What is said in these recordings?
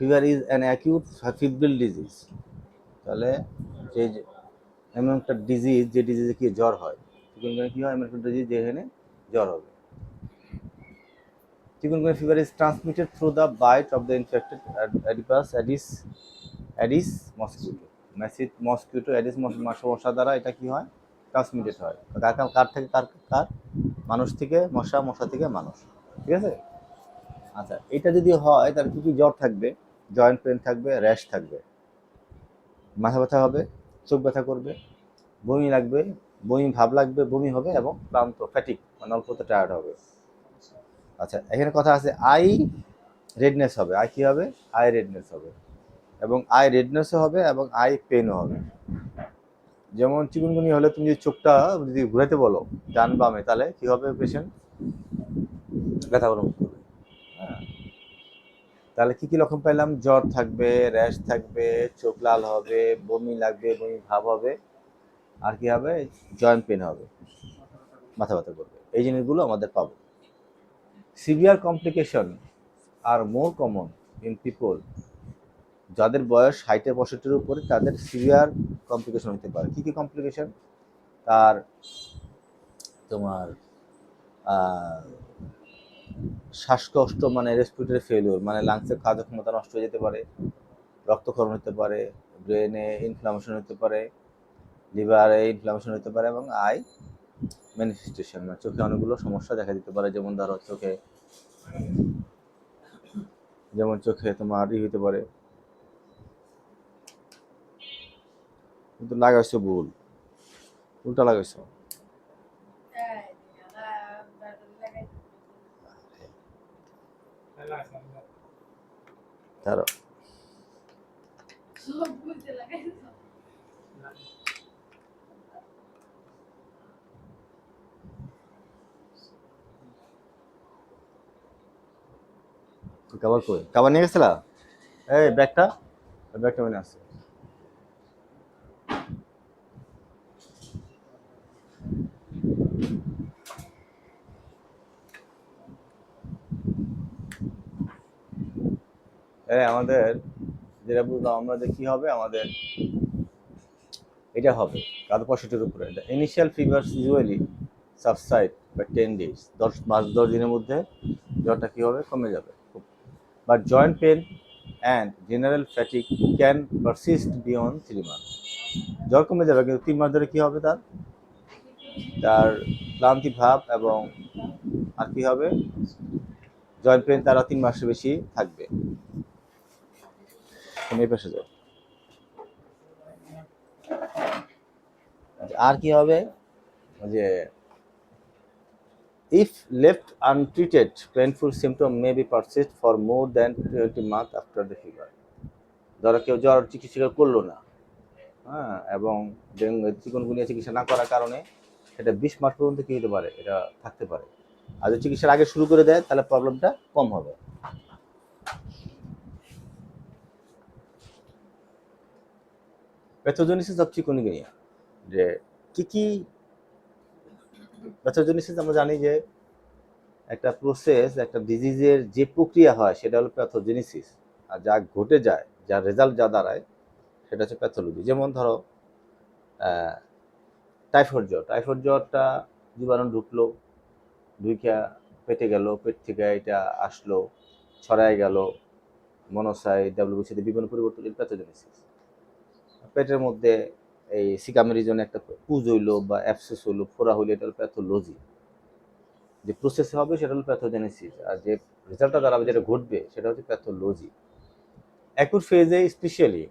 Fever is an acute febrile disease. তাহলে যে এমন একটা ডিজিজ, যে ডিজিজে কি জ্বর হয়, চিকুনগুনিয়া কি হয়, এমন একটা ডিজিজ যেখানে জ্বর হবে। Chikungunya fever is transmitted through the bite of the infected Aedes mosquito. Mosquito Aedes মশা দ্বারা এটা কি হয়, ট্রান্সমিটেড হয়। কার থেকে কার মানুষ থেকে মশা, মশা থেকে মানুষ। ঠিক আছে। আচ্ছা, এটা যদি হয় তাহলে কি কি জ্বর থাকবে? জয়েন্ট পেন থাকবে, র্যাশ থাকবে, মাথা ব্যথা হবে, চোখ ব্যথা করবে, বমি লাগবে, বমি ভাব লাগবে, বমি হবে এবং ক্লান্ত, ফ্যাটিক, মানে অল্পতে টায়ার্ড হবে। আচ্ছা, এখানে কথা আছে আই রেডনেস হবে। আই কি হবে? আই রেডনেস হবে, এবং আই রেডনেসও হবে এবং আই পেনও হবে। যেমন চিকুনগুনিয়া হলে তুমি যদি চোখটা যদি ঘুরাতে বলো ডান বামে, তাহলে কি হবে? পেশেন্ট ব্যথা অনুভব করবে। হ্যাঁ, তাহলে কি কি লক্ষণ পেলাম? জ্বর থাকবে, র্যাশ থাকবে, চোখ লাল হবে, বমি লাগবে, বমি ভাব হবে, আর কি হবে? জয়েন্ট পেন হবে, মাথা ব্যথা করবে। এই জিনিসগুলো আমাদের পাবো। Severe complication are more common in people, যাদের বয়স 60-65 উপরে, তাদের সিভিয়ার কমপ্লিকেশন হতে পারে। কি কি কমপ্লিকেশন? তার তোমার শ্বাসকষ্ট, মানে রেসপিরেটরি ফেলিওর, মানে লাংসের কার্যক্ষমতা নষ্ট হয়ে যেতে পারে, রক্তক্ষরণ হতে পারে, ব্রেনে ইনফ্লামেশন হতে পারে, লিভারে ইনফ্লামেশন হতে পারে, এবং আই ম্যানিফেস্টেশন, মানে চোখে অনেকগুলো সমস্যা দেখা দিতে পারে। যেমন ধরো চোখে তোমার হতে পারে, কিন্তু লাগাইছো ভুল, উল্টা লাগাইছো। ধরো কাবার কই, কাবার নিয়ে গেছিলা? এই ব্যাগটা মনে আছে। আমাদের যেটা বুঝলাম আমরা, যে কি হবে আমাদের, এটা হবে কারো 65-র উপরে। Initial fever usually subside by 10 days, 10 দিনের মধ্যে জ্বরটা কি হবে? কমে যাবে। But joint pain and general fatigue can persist beyond 3 months। জ্বর কমে যাবে, কিন্তু 3 মাস ধরে কি হবে? তার ক্লান্তি ভাব এবং আর কি হবে? জয়েন্ট পেন তারা 3 মাসের বেশি থাকবে। তুমি এই পাশে যাও। আর কি হবে? যে if left untreated, painful symptom may be persist for more than 20 months after the fever। ধরো কেউ জ্বর চিকিৎসা করলো না, হ্যাঁ, এবং চিকুনগুনিয়া চিকিৎসা না করার কারণে সেটা 20 মাস পর্যন্ত কি হতে পারে? এটা থাকতে পারে। আর যদি চিকিৎসার আগে শুরু করে দেয় তাহলে প্রবলেমটা কম হবে। প্যাথোজেনেসিস অফ চিকুনগুনিয়া, যে কি কি প্যাথোজেনেসিস? আমরা জানি যে একটা প্রসেস, একটা ডিজিজের যে প্রক্রিয়া হয় সেটা হলো প্যাথোজেনেসিস, আর যা ঘটে যায়, যার রেজাল্ট যা দাঁড়ায়, সেটা হচ্ছে প্যাথোলজি। যেমন ধরো টাইফয়েড জ্বরটা জীবাণু ঢুকলো, ঢুকিয়া পেটে গেল, পেট থেকে এটা আসলো, ছড়ায় গেল, মনোসাইট, ডাব্লিউবিসিতে বিভিন্ন পরিবর্তন, প্যাথোজেনেসিস। পেটের মধ্যে এই সিকামের রিজনে একটা পুজ হইলো বা অ্যাবসেস হইলো, ফোড়া হইলো, এটা হলো প্যাথোলজি। যে প্রসেস হবে সেটা হলো প্যাথোজেনেসিস, আর যে রেজাল্টটা দাঁড়াবে, যেটা ঘটবে, সেটা হচ্ছে প্যাথোলজি। অ্যাকুট ফেজে স্পেশালি,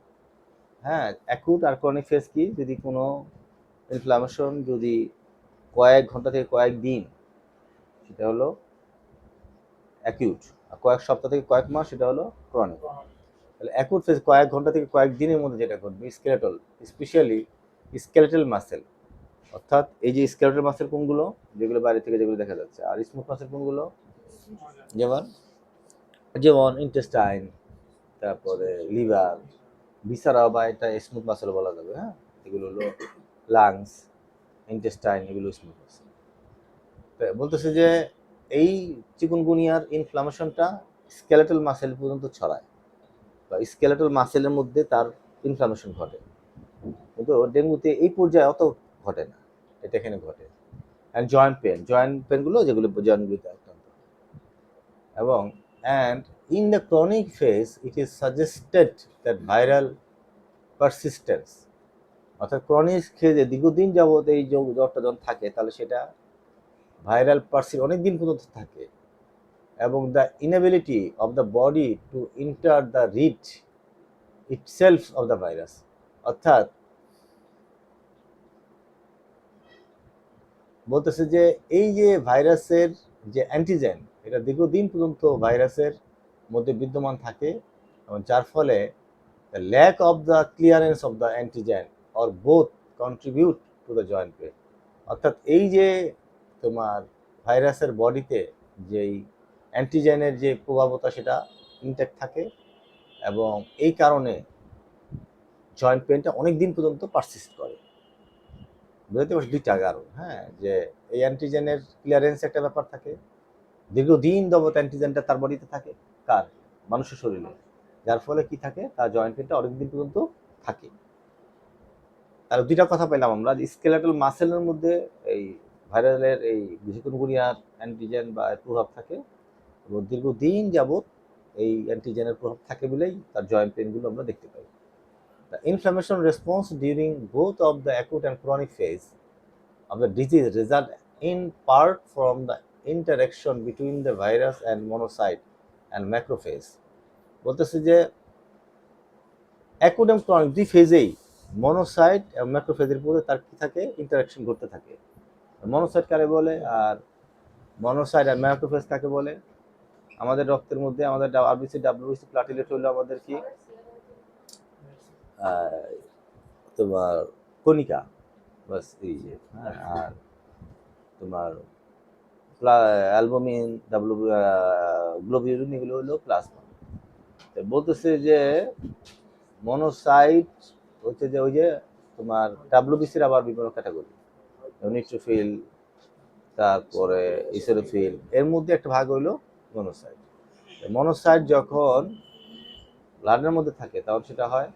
হ্যাঁ, অ্যাকুট আর ক্রনিক ফেজ কি? যদি কোনো ইনফ্লামেশন যদি কয়েক ঘন্টা থেকে কয়েক দিন, সেটা হলো অ্যাকিউট, আর কয়েক সপ্তাহ থেকে কয়েক মাস, সেটা হলো ক্রনিক। তাহলে অ্যাকুট ফেজ কয়েক ঘন্টা থেকে কয়েক দিনের মধ্যে যেটা ঘটবে, স্পেশালি স্কেলেটাল মাসেল, অর্থাৎ এই যে স্কেলেটাল মাসেল কোনগুলো? যেগুলো বাইরে থেকে যেগুলো দেখা যাচ্ছে। আর স্মুথ মাসেল কোনগুলো? যেমন যেমন ইন্টেস্টাইন, তারপরে লিভার, ভিসারা, বা এটা স্মুথ মাসেল বলা যাবে। হ্যাঁ, এগুলো হলো লাংস, ইন্টেস্টাইন, এগুলো স্মুথ মাসেল। বলতেছে যে এই চিকুনগুনিয়ার ইনফ্লামেশনটা স্কেলেটাল মাসেল পর্যন্ত ছড়ায়। বা স্কেলেটাল মাসেলের মধ্যে তার ইনফ্লামেশন ঘটে, কিন্তু ডেঙ্গুতে এই পর্যায়ে অত ঘটে না, এটা এখানে ঘটে। অ্যান্ড জয়েন্ট পেনগুলো যেগুলো জয়েন্টগুলিতে আক্রান্ত, এবং and in the chronic phase it is suggested that viral persistence, অর্থাৎ ক্রনিক ফেজে দীর্ঘদিন যাবত এই জ্বরটা যখন থাকে তাহলে সেটা ভাইরাল অনেক দিন পর্যন্ত থাকে, এবং the inability of the body to enter the rich itself of the virus, অর্থাৎ বলতেছে যে এই যে ভাইরাসের যে অ্যান্টিজেন, এটা দীর্ঘদিন পর্যন্ত ভাইরাসের মধ্যে বিদ্যমান থাকে, এবং যার ফলে the lack of the clearance of the antigen or both contribute to the joint pain, অর্থাৎ এই যে তোমার ভাইরাসের বডিতে যেই অ্যান্টিজেনের যে প্রভাবতা সেটা ইনট্যাক্ট থাকে, এবং এই কারণে জয়েন্ট পেনটা অনেক দিন পর্যন্ত পারসিস্ট করে। বুঝতে পারছি দুইটা কারণ, হ্যাঁ, যে এই অ্যান্টিজেনের ক্লিয়ারেন্স একটা ব্যাপার থাকে, দীর্ঘদিন যাবত অ্যান্টিজেনটা তার বডিতে থাকে, কার, মানুষের শরীরে, যার ফলে কি থাকে, তার জয়েন্ট পেনটা অনেকদিন পর্যন্ত থাকে। তাহলে দুইটা কথা পেলাম আমরা, যে স্কেলেটাল মাসেলের মধ্যে এই ভাইরালের এই চিকুনগুনিয়ার অ্যান্টিজেন বা প্রভাব থাকে, এবং দীর্ঘদিন যাবত এই অ্যান্টিজেনের প্রভাব থাকে বলেই তার জয়েন্ট পেনগুলো আমরা দেখতে পাই। The inflammation response during both of the acute and chronic phase of the disease result in part from the interaction between the virus and monocyte and macrophage. বলতেছে যে অ্যাকুট এবং ক্রনিক দুই ফেজেই মনোসাইট এবং ম্যাক্রোফেজের মধ্যে তার কি থাকে, ইন্টারাকশন ঘটতে থাকে। মনোসাইট কারে বলে, আর মনোসাইট আর ম্যাক্রোফেজ কাকে বলে? আমাদের রক্তের মধ্যে আমাদের আরবিসি ডাব্লিউবিসি প্লাটিলেট হলো আমাদের কি তোমার কণিকা, বাস এই যে, হ্যাঁ, আর তোমার অ্যালবুমিন গ্লোবিউলিন এগুলো হলো প্লাজমা। বলতেছে যে মনোসাইট হচ্ছে যে ওই যে তোমার ডাব্লিউবিসির আবার বিভিন্ন ক্যাটাগরি, নিউট্রোফিল, তারপরে ইসোরোফিল, এর মধ্যে একটা ভাগ হইলো মনোসাইট। মনোসাইট যখন ব্লাডের মধ্যে থাকে তখন সেটা হয়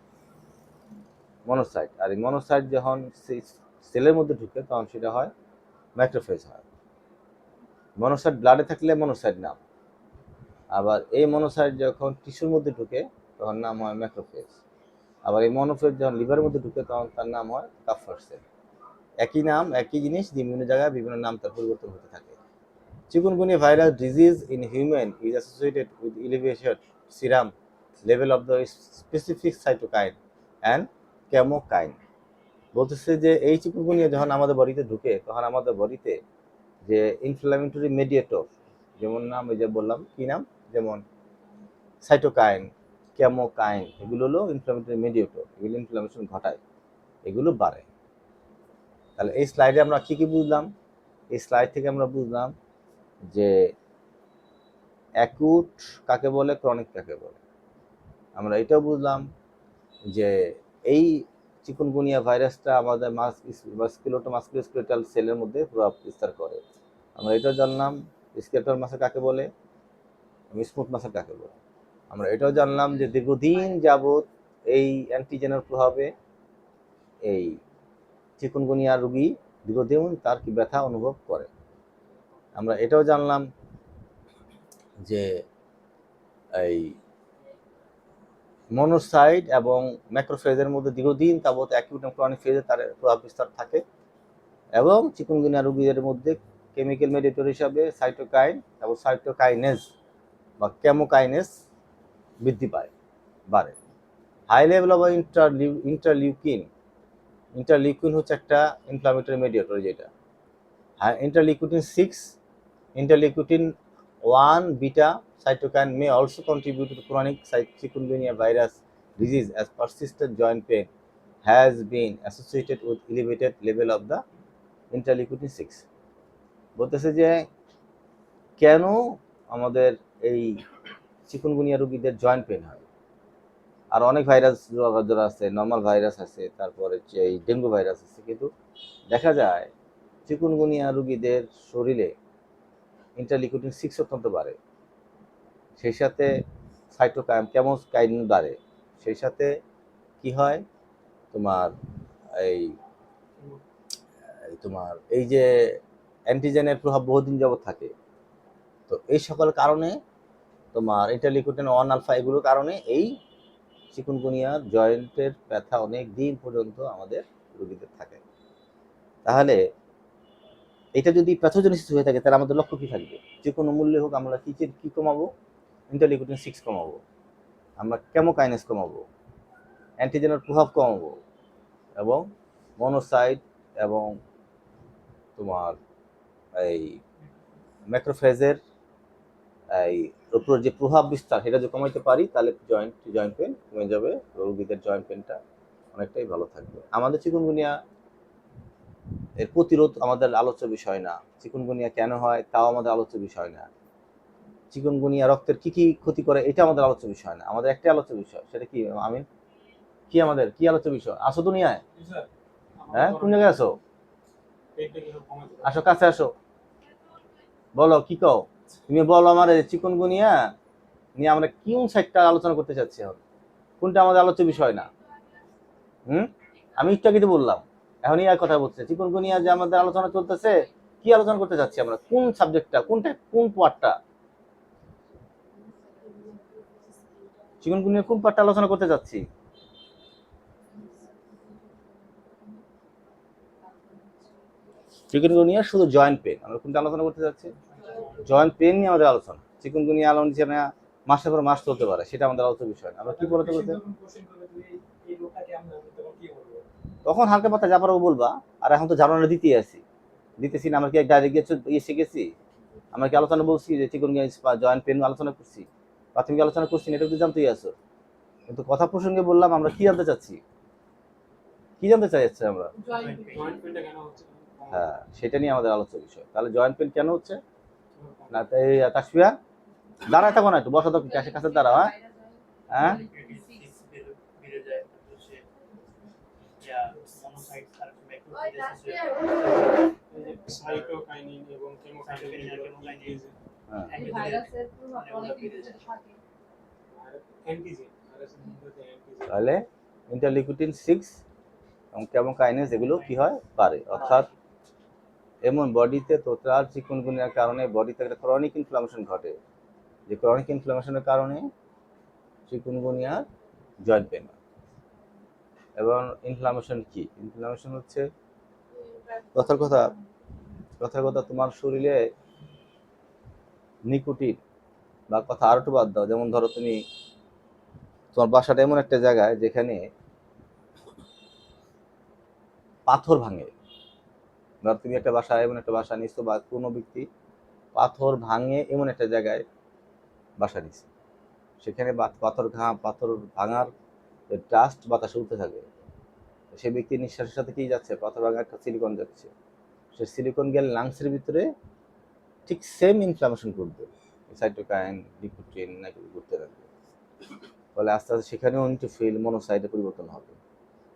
মনোসাইট, আর এই মনোসাইট যখন সেলের মধ্যে ঢুকে তখন সেটা হয় ম্যাক্রোফেজ হয়। মনোসাইট ব্লাডে থাকলে মনোসাইট নাম, আবার এই মনোসাইট যখন টিস্যুর মধ্যে ঢুকে তখন নাম হয় ম্যাক্রোফেজ, আবার এই মনোফেজ যখন লিভারের মধ্যে ঢুকে তখন তার নাম হয় কাফার সেল। একই নাম, একই জিনিস, বিভিন্ন জায়গায় বিভিন্ন নাম তার পরিবর্তন হতে থাকে। Chikungunya virus disease in human is associated with elevated serum level of the specific cytokine and chemokine. বলতেছে যে এই চিকুনগুনিয়া যখন আমাদের বডিতে ঢুকে তখন আমাদের বডিতে যে ইনফ্লামেটরি মেডিয়েটর, যেমন নাম ওই যে বললাম কি নাম, যেমন সাইটোকাইন, কেমোকাইন, এগুলো হলো ইনফ্লামেটরি মেডিয়েটর, এগুলো ইনফ্লামেশন ঘটায়, এগুলো বাড়ে। তাহলে এই স্লাইডে আমরা কি কি বুঝলাম? এই স্লাইড থেকে আমরা বুঝলাম যে অ্যাকুট কাকে বলে, ক্রনিক কাকে বলে। আমরা এটাও বুঝলাম যে এই চিকুনগুনিয়া ভাইরাসটা আমাদের মাস্কুলোস্কেলেটাল সেলের মধ্যে প্রভাব বিস্তার করে। আমরা এটাও জানলাম স্কেলেটাল মাসল কাকে বলে, স্মুথ মাসল কাকে বলে। আমরা এটাও জানলাম যে দীর্ঘদিন যাবত এই অ্যান্টিজেনের প্রভাবে এই চিকুনগুনিয়া রোগী দীর্ঘদিন তার কি ব্যথা অনুভব করে। আমরা এটাও জানলাম যে এই মনোসাইট এবং ম্যাক্রোফেজের মধ্যে দীর্ঘদিন তাবৎ অ্যাকিউট এবং ক্রনিক ফেজে তার প্রভাব বিস্তার থাকে, এবং চিকুনগুনিয়া রোগীদের মধ্যে কেমিক্যাল মেডিয়েটর হিসাবে সাইটোকাইন এবং সাইটোকাইনেজ বা কেমোকাইনেজ বৃদ্ধি পায়, বাড়ে। হাই লেভেল অফ ইন্টারলিউকিন হচ্ছে একটা ইনফ্লামেটরি মেডিয়েটর, যেটা interleukin 6, interleukin 1 beta cytokine may also contribute to chronic chikungunya virus disease as persistent joint pain has been associated with elevated level of the interleukin 6. বলতেছে যে কেন আমাদের এই chikungunya রোগীদের joint pain হয়। আর অনেক ভাইরাস যারা আছে, নর্মাল ভাইরাস আছে, তারপরে যে এই ডেঙ্গু ভাইরাস আছে, কিন্তু দেখা যায় চিকুনগুনিয়া রোগীদের শরীরে ইন্টারলিউকিন 6 অত্যন্ত বাড়ে, সেই সাথে সাইটোকাইন কেমোকাইন বাড়ে, সেই সাথে কি হয় তোমার এই এই যে অ্যান্টিজেনের প্রভাব বহুদিন যাবত থাকে। তো এই সকল কারণে তোমার ইন্টারলিউকিন 1 আলফা এগুলোর কারণে এই চিকুনগুনিয়ার জয়েন্টের ব্যথা অনেক দিন পর্যন্ত আমাদের রোগীদের থাকে। তাহলে এটা যদি প্যাথোজেনেসিস হয়ে থাকে তাহলে আমাদের লক্ষ্য কি থাকবে? যে কোনো মূল্যে হোক আমরা কি কমাবো? ইন্টারলিউকিন 6 কমাবো, আমরা কেমোকাইনেস কমাবো, অ্যান্টিজেনের প্রভাব কমাবো এবং মনোসাইট এবং তোমার এই ম্যাক্রোফেজের এই উপর যে প্রভাব বিস্তার সেটা যদি কমাইতে পারি তাহলে জয়েন্ট পেন কমে যাবে, রোগীদের জয়েন্ট পেনটা অনেকটাই ভালো থাকবে। আমাদের চিকুনগুনিয়া এর প্রতিরোধ আমাদের আলোচ্য বিষয় না, চিকুনগুনিয়া কেন হয় তাও আমাদের আলোচ্য বিষয় না, চিকুনগুনিয়া রক্তের কি কি ক্ষতি করে এটা আমাদের আলোচ্য বিষয় না। আমাদের একটাই আলোচ্য বিষয়, সেটা কি আমি কি আমাদের কি আলোচ্য বিষয়? আসো দুনিয়ায়, হ্যাঁ কোন জায়গায় আসো? আসো কাছে আসো, বলো কি কও তুমি, বলো আমার চিকুনগুনিয়া নিয়ে আমরা কোন সাইডটা আলোচনা করতে চাচ্ছি, এখন কোনটা আমাদের আলোচ্য বিষয় না? আমি একটু আগে বললাম, এখনই এক কথা বলছে চিকুনগুনিয়া যে আমাদের আলোচনা চলতেছে, কি আলোচনা করতে চাচ্ছি আমরা, কোন সাবজেক্টটা, কোন পার্টটা? চিকুনগুনিয়া কোন পার্টটা আলোচনা করতে চাচ্ছি? চিকুনগুনিয়া শুধু জয়েন্ট পেন, আমরা কোনটা আলোচনা করতে চাচ্ছি? জয়েন্ট পেন নিয়ে আমাদের আলোচনা। চিকুনগুনিয়া আলোচনা মাসের পর মাস চলতে পারে, সেটা আমাদের আলোচ্য বিষয় না। আমরা কি বলতে বলতে তখন হালকা পাতা যা পারবো বলবা, আর এখন তো ধারণা দিতেছি না। আমরা কি ডাইরেক্ট এসে গেছি? আমরা কি আলোচনা বলছি যে চিকুনগুনিয়া জয়েন্ট পেন আলোচনা করছি, প্রাথমিক আলোচনা করছি না, এটা তো জানতেই আছো। কিন্তু কথা প্রসঙ্গে বললাম আমরা কি জানতে চাচ্ছি, কি জানতে চাইছি আমরা? হ্যাঁ, সেটা নিয়ে আমাদের আলোচ্য বিষয়। তাহলে জয়েন্ট পেন কেন হচ্ছে না? এই তাসফিয়া দাঁড়ায় থাকো না, একটু বসা তো কাছে দাঁড়াও। হ্যাঁ তাহলে ইন্টারলিউকিন 6 এবং কেমোকাইনেস এগুলো কি হয় পারে, অর্থাৎ এমন বডিতে তোতলার চিকুনগুনিয়ার কারণে বডিতে একটা ক্রনিক ইনফ্লামেশন ঘটে, যে ক্রনিক ইনফ্লামেশনের কারণে চিকুনগুনিয়ার জয়েন্ট পেন। এবং ইনফ্লামেশন কি? ইনফ্লামেশন হচ্ছে কথার কথা তোমার শরীরে নিকোটিন বা কথা আর একটু বাদ দাও, যেমন ধরো তুমি তোমার বাসাটা এমন একটা জায়গায় যেখানে পাথর ভাঙে, ধর তুমি একটা বাসা এমন একটা বাসা নিচ্ছ বা কোনো ব্যক্তি পাথর ভাঙে এমন একটা জায়গায় বাসা নিচ্ছে, সেখানে পাথর ভাঙার ডাস্ট বাতাসে উঠতে থাকে, সেই ব্যক্তির নিঃশ্বাসের সাথে কি যাচ্ছে? পাথর ভাঙা একটা সিলিকন যাচ্ছে, সে সিলিকন গেলে লাংসের ভিতরে ঠিক সেম ইনফ্লামেশন করবে, সাইটোকাইন নিকোটিন নাকি করতে থাকবে, ফলে আস্তে আস্তে সেখানেও নিউট্রোফিল মনোসাইটে পরিবর্তন হবে।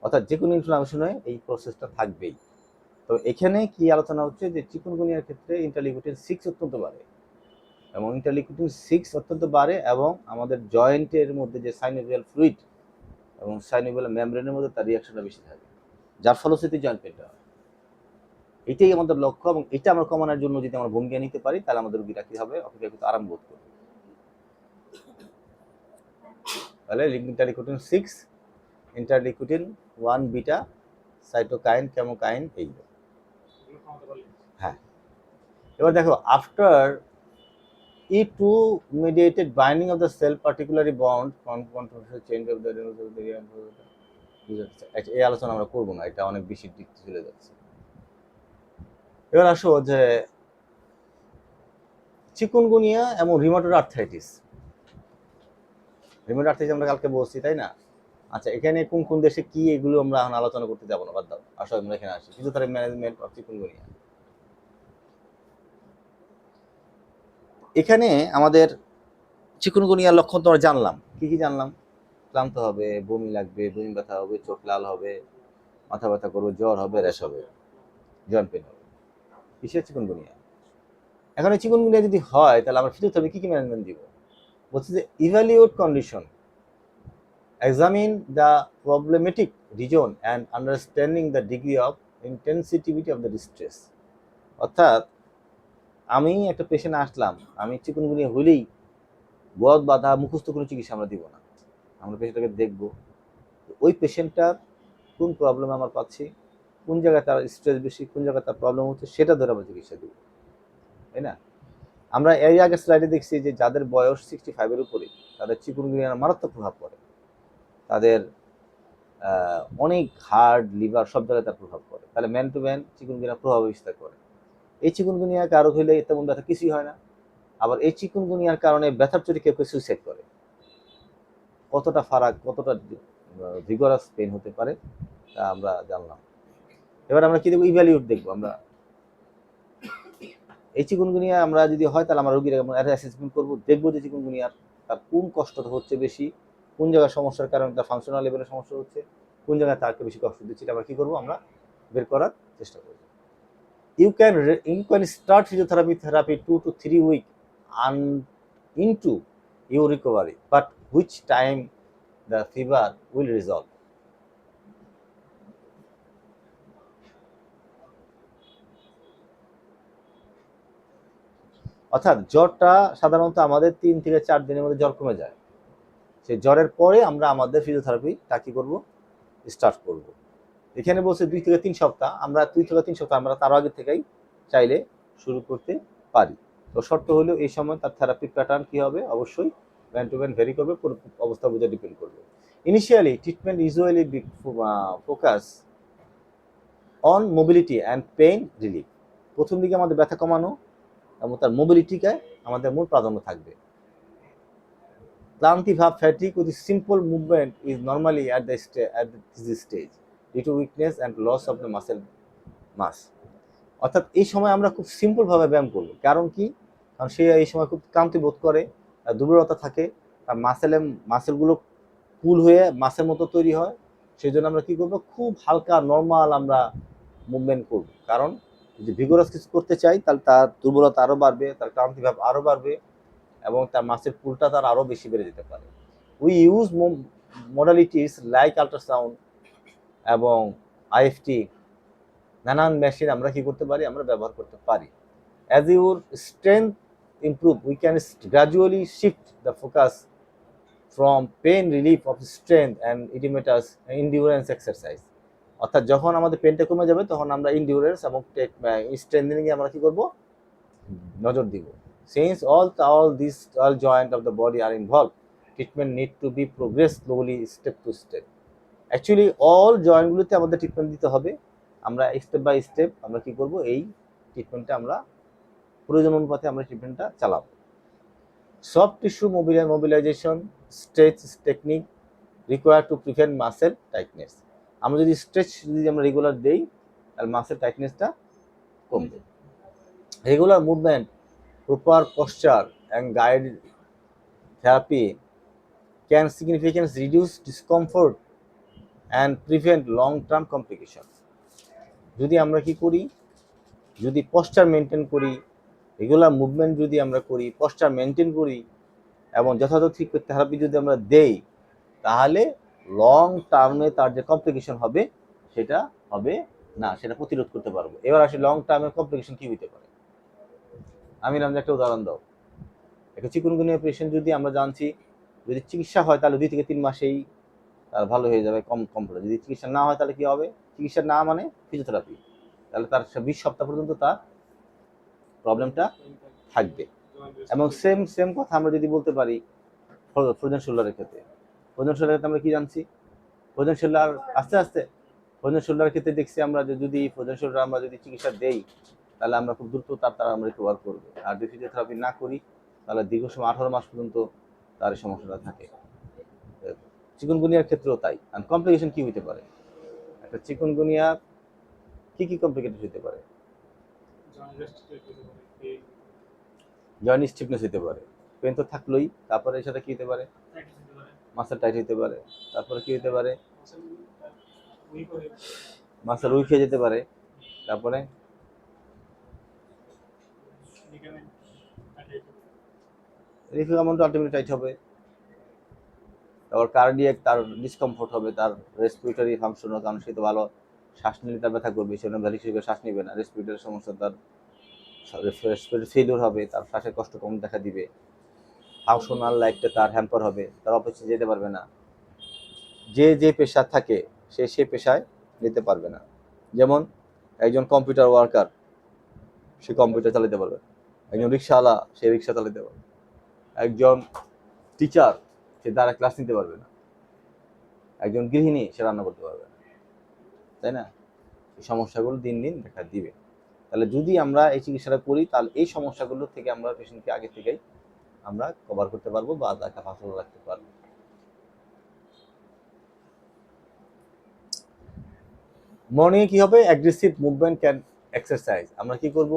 অর্থাৎ যে কোনো ইনফ্লামেশনে এই প্রসেসটা থাকবেই। তো এখানে কি আলোচনা হচ্ছে যে চিকুনগুনিয়ার ক্ষেত্রে ইন্টারলিউকিন 6 অত্যন্ত বাড়ে, এবং ইন্টারলিউকিন 6 অত্যন্ত বাড়ে এবং আমাদের জয়েন্টের মধ্যে যে সাইনোভিয়াল ফ্লুইড এবং সাইনোভিয়াল মেমব্রেনের মধ্যে তার রিয়াকশনটা বেশি থাকে, যার ফলশ্রুতি জয়েন্ট পেনটা হয়। এটাই আমাদের লক্ষ্য, এবং এটা আমরা কমানোর জন্য যদি আমরা ভূমিকা নিতে পারি তাহলে আমাদের রোগীরা কি হবে? অপেক্ষাকৃত আরাম বোধ করবে। তাহলে interleukin 6, interleukin 1 beta, cytokine, chemokine, এইগুলো। হ্যাঁ, এবার দেখো, after E2 mediated binding of the cell, particularly bond conformational change of the এই আলোচনা আমরা করবো না, এটা অনেক বেশি দিক চলে যাচ্ছে। এবার আসো যে চিকুনগুনিয়া এবং রিউমাটয়েড আর্থ্রাইটিস আমরা কালকে বলছি তাই না? আচ্ছা, এখানে কোন কোন দেশে কি এগুলো আমরা এখন আলোচনা করতে যাবো না, বাদ দাও, আসো আমরা এখানে আসি ফিজিওথেরাপি ম্যানেজমেন্ট অফ চিকুনগুনিয়া। এখানে আমাদের চিকুনগুনিয়ার লক্ষণ তো আমরা জানলাম, কি কি জানলাম? ক্লান্ত হবে, বমি লাগবে, বমি ব্যথা হবে, চোখ লাল হবে, মাথা ব্যথা করবে, জ্বর হবে, র্যাশ হবে, জয়েন্ট পেন হবে, কিসের? চিকুনগুনিয়া। এখন এই চিকুনগুনিয়া যদি হয় তাহলে আমরা ফিজিওথেরাপি কি কি ম্যানেজমেন্ট দিব? বলছে যে evaluate condition, Examine the problematic region and understanding the degree of intensity of the distress. অর্থাৎ আমি একটা পেশেন্ট আসলাম, আমি চিকুনগুনিয়া হলেই গদ বাঁধা মুখস্থ কোনো চিকিৎসা আমরা দিব না। আমরা পেশেন্টটাকে দেখব, ওই পেশেন্টটার কোন প্রবলেম আমার পাচ্ছি, কোন জায়গায় তার স্ট্রেস বেশি, কোন জায়গায় তার প্রবলেম হচ্ছে, সেটা ধরে আমরা চিকিৎসা দিব, তাই না? আমরা এর আগে স্লাইডে দেখছি যে যাদের বয়স 65-এর উপরে তাদের চিকুনগুনিয়ার মারাত্মক প্রভাব পড়ে, তাদের অনেক হার্ট, লিভার সব জায়গায় তার প্রভাব পড়ে। তাহলে ম্যান টু ম্যান চিকুনগুনিয়া প্রভাব বিস্তার করে। এই চিকুনগুনিয়া কারো হইলে তেমন ব্যথা কিছুই হয় না, আবার এই চিকুনগুনিয়ার কারণে ব্যথার চোটে কেউ কেউ সুইসাইড করে। কতটা ফারাক, কতটা ভিগরাস পেন হতে পারে তা আমরা জানলাম। এবার আমরা কি দেখবো? ইভ্যালিউট দেখবো আমরা। এই চিকুনগুনিয়া আমরা যদি হয় তাহলে আমরা রোগীর অ্যাসেসমেন্ট করবো, দেখবো যে চিকুনগুনিয়ার তার কোন কষ্টটা হচ্ছে বেশি, কোন জায়গায় সমস্যার কারণে তার ফাংশনাল লেভেলের সমস্যা হচ্ছে, কোন জায়গায় তাকে বেশি কষ্ট দিচ্ছে, এটা আমরা কি করবো? আমরা বের করার চেষ্টা করবো। You can start physiotherapy 2 to 3 weeks into your recovery, but which time the fever will resolve. অর্থাৎ জ্বরটা সাধারণত আমাদের 3 থেকে 4 দিনের মধ্যে জ্বর কমে যায়। সেই জ্বরের পরে আমরা আমাদের ফিজিওথেরাপিটা কি করব? স্টার্ট করব। এখানে বলছে 2 থেকে 3 সপ্তাহ, আমরা 2 থেকে 3 সপ্তাহ আমরা তার আগে থেকেই চাইলে শুরু করতে পারি। তো শর্ত হলো এই সময় তার থেরাপি প্যাটার্ন কি হবে? অবশ্যই ম্যান টু ম্যান ভ্যারি করবে, পুরো অবস্থা বুঝে ডিপেন্ড করবে। Initially treatment usually focus on mobility and pain relief. প্রথম দিকে আমাদের ব্যথা কমানো এবং তার মোবিলিটিকে আমাদের মূল প্রাধান্য থাকবে। ক্লান্তি ভাব, fatigue with simple movement is normally at this stage due to weakness and loss of the muscle mass. অর্থাৎ এই সময় আমরা খুব সিম্পলভাবে ব্যায়াম করব। কারণ কি? কারণ সে এই সময় খুব ক্লান্তি বোধ করে, দুর্বলতা থাকে, তার মাসেলগুলো পুল হয়ে মাসের মতো তৈরি হয়। সেই জন্য আমরা কি করব? খুব হালকা নর্মাল আমরা মুভমেন্ট করব। কারণ যদি ভিগোরাস কিছু করতে চাই তাহলে তার দুর্বলতা আরও বাড়বে, তার ক্লান্তি ভাব আরও বাড়বে এবং তার মাসের পুলটা তার আরও বেশি বেড়ে যেতে পারে। We use modalities like ultrasound এবং আইএফটি, নানান মেশিন আমরা কি করতে পারি? আমরা ব্যবহার করতে পারি। As your strength improve we can gradually shift the focus from pain relief of strength and oedematous ইন্ডিউরেন্স exercise. অর্থাৎ যখন আমাদের পেনটা কমে যাবে তখন আমরা ইন্ডিউরেন্স এবং স্ট্রেংথেনিংয়ে আমরা কি করব? নজর দিব। Since all joint of the body are involved, treatment need to be progressed slowly step to step. Actually all জয়েন্টগুলোতে আমাদের ট্রিটমেন্ট দিতে হবে। আমরা স্টেপ বাই স্টেপ আমরা কি করব? এই ট্রিটমেন্টটা আমরা প্রয়োজন অনুপাতে আমরা ট্রিটমেন্টটা চালাবো। Soft tissue mobilisation stretch technique require to prevent muscle tightness. আমরা যদি স্ট্রেচ আমরা রেগুলার দেই তাহলে মাসেল টাইটনেসটা কমবে। Regular movement, proper posture and guided therapy can significantly reduce discomfort and prevent long-term complications. যদি আমরা কি করি? যদি পশ্চার মেনটেন করি, রেগুলার মুভমেন্ট যদি আমরা করি, পশ্চার মেনটেন করি এবং যথাযথ থেরাপি যদি আমরা দেই, তাহলে লং টার্মে তার যে কমপ্লিকেশন হবে সেটা হবে না, সেটা প্রতিরোধ করতে পারবো। এবার আসি লং টার্মের কমপ্লিকেশন কি হতে পারে। আমি একটা উদাহরণ দাও। একটা চিকুনগুনিয়া পেশেন্ট যদি আমরা জানছি যদি চিকিৎসা হয় তাহলে 2 থেকে 3 মাসেই তার ভালো হয়ে যাবে, কম পড়ে। যদি চিকিৎসা না হয় তাহলে কি হবে? চিকিৎসা না মানে ফিজিওথেরাপি, তাহলে তার 20 সপ্তাহ পর্যন্ত তার প্রবলেমটা থাকবে। এবং সেম কথা আমরা যদি বলতে পারি ফ্রোজেন শোল্ডারের ক্ষেত্রে। ফ্রোজেন শোল্ডারের ক্ষেত্রে আমরা কি জানছি? ফ্রোজেন শোল্ডার আস্তে ফ্রোজেন শোল্ডারের ক্ষেত্রে দেখছি আমরা যে যদি ফ্রোজেন শোল্ডার আমরা যদি চিকিৎসা দেই তাহলে আমরা খুব দ্রুত তার আমরা রিকভার করবো। আর যদি ফিজিওথেরাপি না করি তাহলে দীর্ঘ সময় 18 মাস পর্যন্ত তার সমস্যাটা থাকে। চিকুনগুনিয়ার ক্ষেত্রেও তাই। আর কমপ্লিকেশন কি হতে পারে? একটা চিকুনগুনিয়ার কি কমপ্লিকেটেড হতে পারে? জয়েন্ট স্টিফনেস হতে পারে, পেন তো থাকলোই, তারপরে এর সাথে কি হতে পারে? মাসেল টাইট হতে পারে, তারপরে কি হতে পারে? মাসেল উইক হয়ে যেতে পারে, তারপরে লিগামেন্ট আলটিমেটলি টাইট হবে। তারপর কার্ডিয়াক, তার ডিসকমফোর্ট হবে, তার রেসপিরেটরি ফাংশনের কারণে সে তো ভালো শ্বাস নিলে তার ব্যথা করবে, সেজন্য ভ্যালিক হিসেবে শ্বাস নেবে না, রেসপিরেটরি সমস্যা, তার রেসপিরেটরি ফেলিওর হবে, তার শ্বাসের কষ্ট কম দেখা দিবে, ফাংশনাল লাইফটা তার হ্যাম্পার হবে, তার অফিসে যেতে পারবে না, যে পেশা থাকে সে পেশায় যেতে পারবে না। যেমন একজন কম্পিউটার ওয়ার্কার, সে কম্পিউটার চালাতে পারবে, একজন রিক্সাওয়ালা সে রিক্সা চালাতে পারবে, একজন টিচার সে দ্বারা ক্লাস নিতে পারবে না, একজন গৃহিণী সে রান্না করতে পারবে না, তাই না? এই সমস্যাগুলো দিন দিন দেখা দিবে। তাহলে যদি আমরা এই চিকিৎসাটা করি, তাহলে এই সমস্যাগুলো থেকে আমরা পেশেন্টকে আগে থেকেই আমরা কভার করতে পারবো বা তাকে ভালো রাখতে পারবো। মর্নিং কি হবে? Aggressive movement can exercise. আমরা কি করব?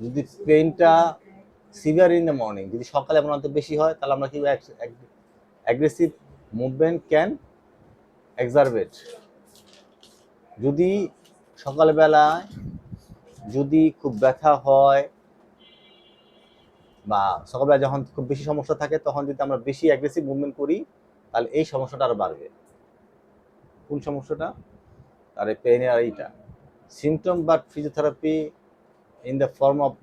যদি পেইনটা সিভিয়ার ইন দ্য মর্নিং, যদি সকালে আপনার বেশি হয়, তাহলে আমরা কি অ্যাগ্রেসিভ মুভমেন্ট ক্যান এক্সারবেট। যদি সকালবেলায় যদি খুব ব্যথা হয় বা সকালবেলা যখন খুব বেশি সমস্যা থাকে, তখন যদি আমরা বেশি অ্যাগ্রেসিভ মুভমেন্ট করি, তাহলে এই সমস্যাটা আরো বাড়বে। কোন সমস্যাটা? আর এই পেইনের আর এইটা symptom, but physiotherapy in the form of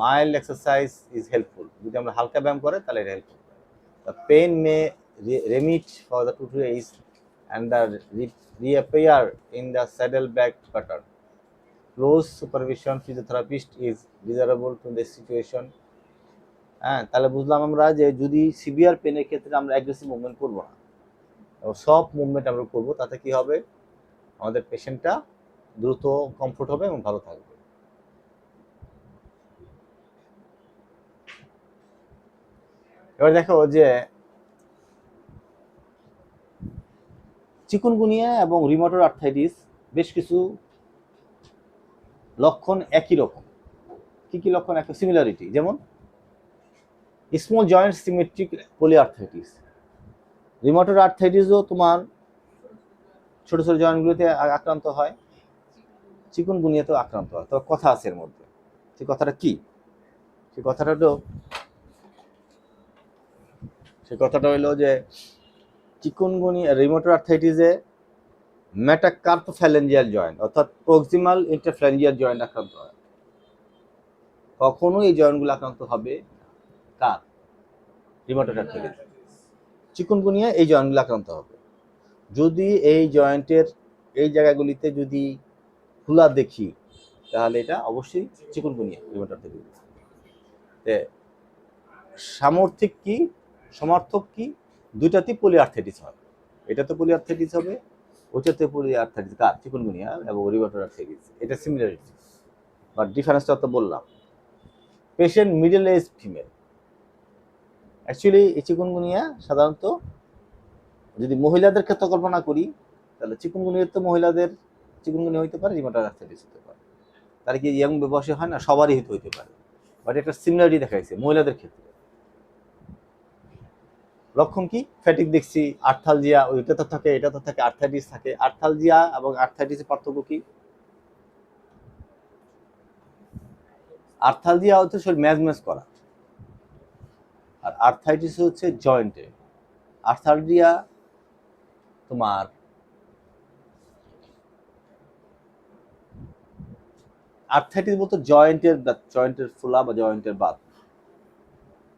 mild exercise is helpful. যদি আমরা হালকা ব্যায়াম করে তাহলে এটা helpful. The pain May remit for the 2 days and the reappear in the saddle back pattern. Close supervision physiotherapist is desirable to the situation. হ্যাঁ, তাহলে বুঝলাম আমরা যে যদি সিভিয়ার পেনের ক্ষেত্রে আমরা অ্যাগ্রেসিভ মুভমেন্ট করবো না, সব মুভমেন্ট আমরা করবো, তাতে কি হবে? আমাদের পেশেন্টটা দ্রুত কমফোর্ট হবে এবং ভালো থাকবে। এবার দেখো যে চিকুনগুনিয়া এবং রিউমাটয়েড আর্থ্রাইটিস বেশ কিছু লক্ষণ একই রকম। কি কি লক্ষণ? একটা সিমিলারিটি, যেমন small joint symmetric polyarthritis. Rheumatoid আর্থ্রাইটিসও তোমার ছোট ছোট জয়েন্টগুলোতে আক্রান্ত হয়, চিকুনগুনিয়াতেও আক্রান্ত হয়। তবে কথা আছে এর মধ্যে। সেই কথাটা কি? সেই কথাটা হলো যে চিকুনগুনিয়া, রিউমাটয়েড আর্থ্রাইটিসে মেটাকার্পোফ্যালেঞ্জিয়াল জয়েন্ট অর্থাৎ প্রক্সিমাল ইন্টারফ্যালেঞ্জিয়াল জয়েন্ট আক্রান্ত হয়। কখনো এই জয়েন্টগুলো আক্রান্ত হবে কার? Rheumatoid arthritis. চিকুনগুনিয়া এই জয়েন্টগুলো আক্রান্ত হবে। যদি এই জয়েন্টের এই জায়গাগুলিতে যদি খোলা দেখি, তাহলে এটা অবশ্যই চিকুনগুনিয়া, রিউমাটয়েড আর্থ্রাইটিস। সামর্থিক কি, সমার্থক কি, দুইটাতেই পলিআর্থ্রাইটিস হয়। এটাতে পলিআর্থ্রাইটিস হবে, ওইটাতে পলিআর্থ্রাইটিস। কার? চিকুনগুনিয়া এবং রিউমাটয়েড আর্থ্রাইটিস। এটা সিমিলারিটি, বাট ডিফারেন্সটা তো বললাম। Patient middle age female. Actually এই চিকুনগুনিয়া সাধারণত যদি মহিলাদের ক্ষেত্রে কল্পনা করি, তাহলে চিকুনগুনিয়া তো মহিলাদের চিকুনগুনিয়া হইতে পারে, রিউমাটয়েড আর্থ্রাইটিস হতে পারে। তার কি ইয়াং বয়সে হয় না? সবারই হইতে পারে, বাট একটা সিমিলারিটি দেখাইছে মহিলাদের ক্ষেত্রে। লক্ষণ কি? ফ্যাটিক দেখছি, আর্থালজিয়া, ওইটা তো থাকে, এটা তো থাকে, আর্থ্রাইটিস থাকে। আর্থালজিয়া এবং আর্থ্রাইটিসের পার্থক্য কি? আর্থালজিয়া হচ্ছে শরীর ম্যাজ করা, আর আর্থ্রাইটিস হচ্ছে জয়েন্টে। আর্থালজিয়া তোমার আর্থ্রাইটিস বলতে জয়েন্টের ফোলা বা জয়েন্টের বাত।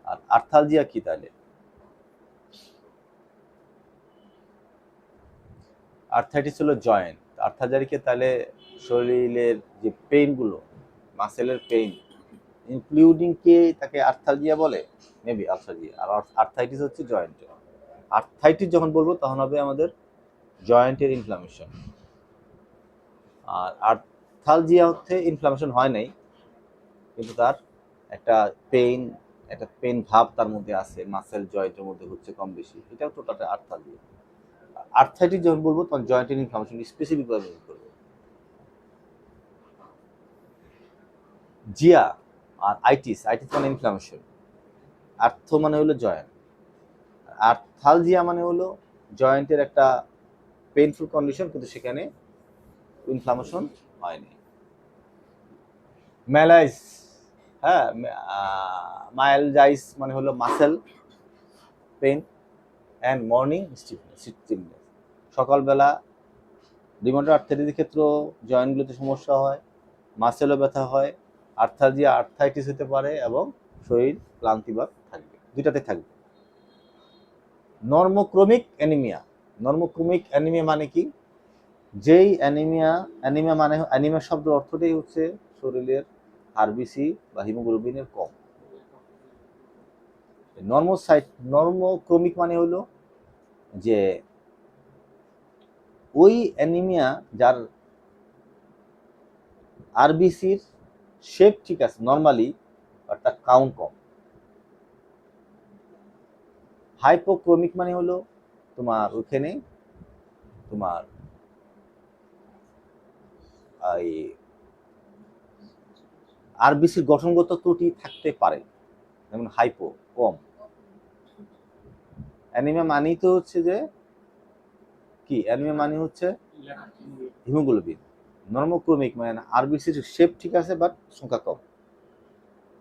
আর আর্থালজিয়া কি তাহলে? আর্থ্রাইটিস হলো জয়েন্ট, আর্থালজিয়াকে তাহলে শরীরের যে পেইনগুলো, মাসেলের পেইন ইনক্লুডিং কে তাকে আর্থালজিয়া বলে, মেবি আর্থালজিয়া। আর আর্থ্রাইটিস হচ্ছে জয়েন্টে। আর্থ্রাইটিস যখন বলবো তখন হবে আমাদের জয়েন্টের ইনফ্লামেশন। আর আর্থালজিয়া হচ্ছে ইনফ্লামেশন হয় নাই, কিন্তু তার একটা পেইন ভাব তার মধ্যে আছে, মাসেল জয়েন্টের মধ্যে হচ্ছে কম বেশি, এটাও টোটালটা আর্থালজিয়া। আর্থ্রাইটিস যখন বলবো তখন জয়েন্টের ইনফ্লামেশন স্পেসিফিক ভাবে করবো। জিয়া আর আইটিস মানে ইনফ্লামেশন, আর্থ মানে হলো জয়েন্ট, আর্থালজিয়া মানে হলো জয়েন্টের একটা পেইনফুল কন্ডিশন, কিন্তু সেখানে ইনফ্লামেশন হয়নি। হ্যাঁ, মাইলজাইস মানে হলো muscle pain and morning stiffness. সকালবেলা রিমোটার আর্থ্রাইটিসের ক্ষেত্রে জয়েন্টগুলোতে সমস্যা হয়, মাসেলও ব্যথা হয়, আর্থ্রাইটিস হতে পারে এবং শরীর ক্লান্তিভাব থাকবে, দুইটাতে থাকবে। নর্মোক্রমিক অ্যানিমিয়া। নর্মোক্রমিক অ্যানিমিয়া মানে কি? যেই অ্যানিমিয়া মানে অ্যানিমিয়া শব্দের অর্থটাই হচ্ছে শরীরের আরবিসি বা হিমোগ্লোবিনের কম। নর্মোক্রমিক মানে হলো যে ওই অ্যানিমিয়া যার আরবিসির শেপ ঠিক আছে নর্মালি, অর্থাৎ কাউন্ট কম। হাইপোক্রমিক মানে হলো তোমার ওখানে তোমার এই আরবিসির গঠনগত ত্রুটি থাকতে পারে, যেমন হাইপো কম। অ্যানিমিয়া মানেই তো হচ্ছে যে কি, অ্যানিমিয়া মানে হচ্ছে হিমোগ্লোবিন। নর্মোক্রমিক মানে আরবিসির শেপ ঠিক আছে বাট সংখ্যা কম।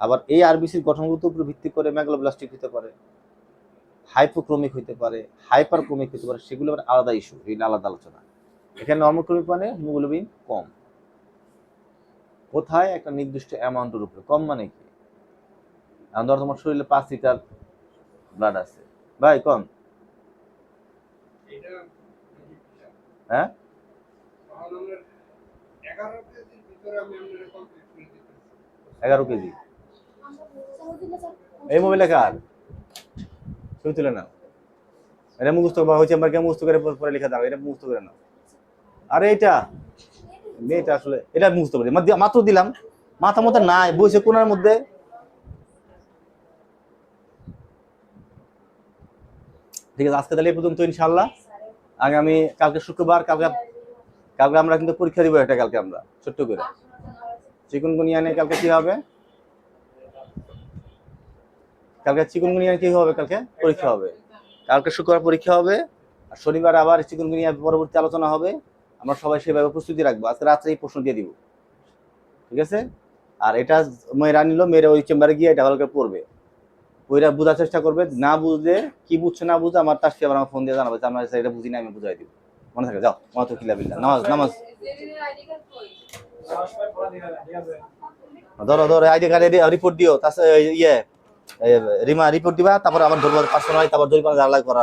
আবার এই আরবিসির গঠনগত উপর ভিত্তি করে ম্যাগলোব্লাস্টিক হতে পারে, হাইপোক্রমিক হতে পারে, হাইপারক্রমিক হতে পারে, সেগুলো আবার আলাদা ইস্যু, এটা আলাদা আলোচনা। এখানে নর্মোক্রমিক মানে হিমোগ্লোবিন কম। কোথায়? একটা নির্দিষ্ট অ্যামাউন্টের উপরে। কম মানে কি? ধরো তোমার শরীরে 5 লিটার ব্লাড আছে, ভাই কম, হ্যাঁ 11 কেজি। এই মোবাইলে কার ছবি তুলে নাও, এটা মুখস্থ হয়েছে আমার, মুখস্থ করে পরে লেখা দাও, এটা মুখস্থ করে নাও। আরে এটা মেয়েটা আসলে এটা মুখস্থ করে মাত্র দিলাম, মাথা মতো নাই, বসে কোনার মধ্যে। ঠিক আছে, আজকে তাহলে এই পর্যন্ত ইনশাআল্লাহ। আগামী কালকে শুক্রবার, কালকে আমরা কিন্তু পরীক্ষা দিব একটা, কালকে আমরা ছোট্ট করে চিকুনগুনিয়া নিয়ে কালকে কি হবে, কালকে চিকুনগুনিয়া কি হবে, কালকে পরীক্ষা হবে, কালকে শুক্রবার পরীক্ষা হবে, আর শনিবার আবার চিকুনগুনিয়া পরবর্তী আলোচনা হবে। আমরা সবাই সেভাবে প্রস্তুতি রাখবো। আজকে রাত্রে এই প্রশ্ন দিয়ে দিব, ঠিক আছে? আর এটা মেয়েরা নিল, মেয়েরা ওই চেম্বারে গিয়ে এটা ভালো করে পড়বে, ওইটা বোঝার চেষ্টা করবে। না বুঝলে কি বুঝছে না বুঝে আমার তার আবার আমার ফোন দিয়ে জানাবে, আমার এটা বুঝি না, আমি বুঝাই দিব। মনে থাকে, যাও মাত্র কিলাবিল্লা, নামাজ ধরো আইডি কার্ড রিপোর্ট দিও, তাছাড়া ইয়ে রিমা রিপোর্ট দিবা, তারপর আমার ধরবো পার্সোনাল, তারপর জরিমানা করা।